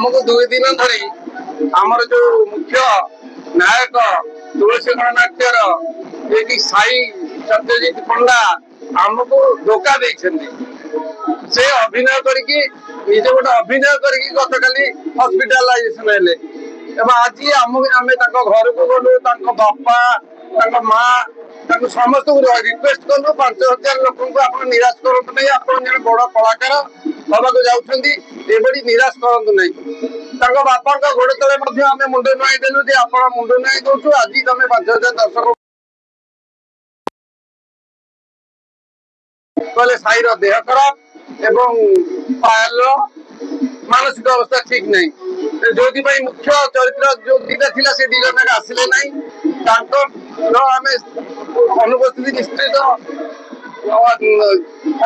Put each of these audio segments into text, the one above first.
आमको 2 दिन धरी आमर जो मुख्य नायक तुलसी गणनाट्यर ये साई सत्यजित पंडा आमको धोखा देइछन्ती से अभिनय करके निजे गोटे अभिनय करके गतकाली हॉस्पिटलाइजेशन हेले एवं आज आम घर को गलु बापा माँ समस्त रिक्वेस्ट कलु 5000 लोक आप निराश करूँ नहीं आप बड़ कलाकार हवा जाऊँगी एभली निराश करूँ नहीं बापा गोड़ तले आम मुंड नुआई देलु आप मुंड नुआई दौचु आज तुम 5000 दर्शक कहले साई देह खराब एवं पायल मानसिक अवस्था ठीक नहीं जो मुख्य चरित्र जो दीटा थिला से दी जन आसिले नहीं आम अनुपस्थिति निश्चित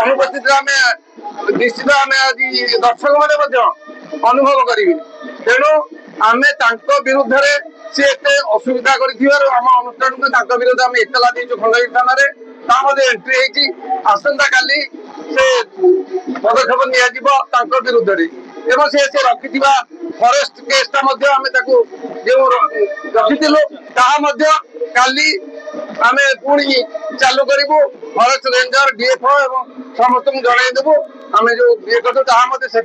अनुपस्थित निश्चित आम आज दर्शक मैंने अनुभव करी तेणु आम विरुद्ध सी एत असुविधा करम अनुष्ठान को विरुद्ध आम एतला देचु खंडगिरी थाना एंट्री आसंता काली से पदक्षेप नि विरुद्ध एवं से रखि फरेस्ट केसटा जो रखी काली आम पुणी चालू करूँ फरेस्ट रेंजर डीएफओ एवं समस्त जनईदेवु आम जो ये करूँ से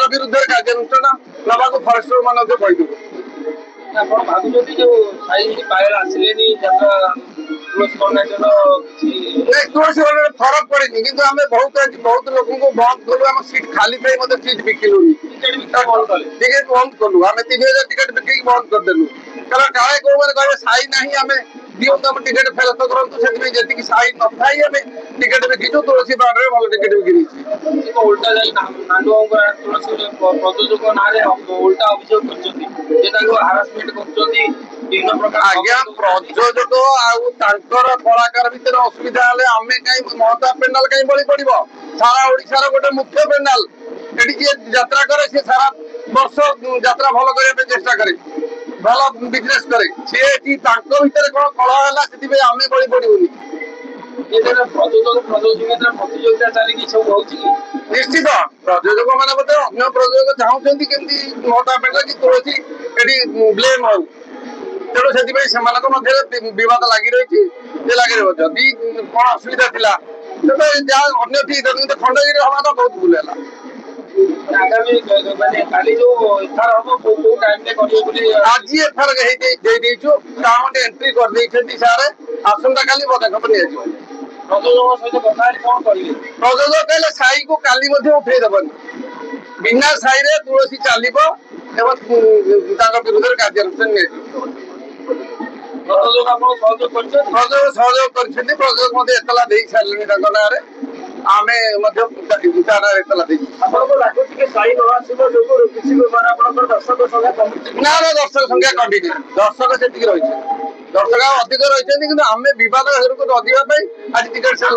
विरुद्ध कार्यानुष्ठान नवा फरेस्टर मान कहीदेवु तुलसी फरक पड़ेनि कि बहुत लोक बंद कलु आम सीट खाली थी सीट बिकिलु टिकेट बंद कलु आम 3000 टिकेट बिक बंद करदेलु कारण काले कौ मैंने कहे साई ना आम दिवत आम टिकेट फेरस्त करूँ जी साई न था टिकेट बिकिचु तुलसी बाड़े भल टिकेट बिकी उल्टा प्रयोजक ना उल्टा अभियोग कर आज्ञा प्रयोजक कलाकार भितर असुविधा आम कहीं महता पेंडाल कहीं बड़ी पड़ो सारा ओडिशार गोटे मुख्य पेंडाल ये यात्रा करे सी सारा वर्ष यात्रा भल करने चेष्टा करे भल बिजनेस करे सी भर कौन कलह है आम बड़ी पड़ूनी प्रतियोगिता चली सब हो निश्चित प्रयोजक मैंने अन्य प्रयोजक चाहते केमती महता पेंडाल कि तुलसी ये ब्लेम हो तेणु से बद लगी रही लगे जदि कौन असुविधा थी जहाँ अन्य ठीक खंडगिरी हवा तो बहुत भूल है आगामी आज एफआर एंट्री कर सारे आसंता काली पदक्षेप नि प्रयोजक कहले साई को काली उठे देवनी बिना साई तुलसी चलो विरुद्ध कार्यानुष्ठान सहयोग कर एतला दे सारे ना आम एतला दर्शक संख्या कमी दर्शक से रही दर्शक अधिक रही आम बद घर को रहा आज टिकेट सेल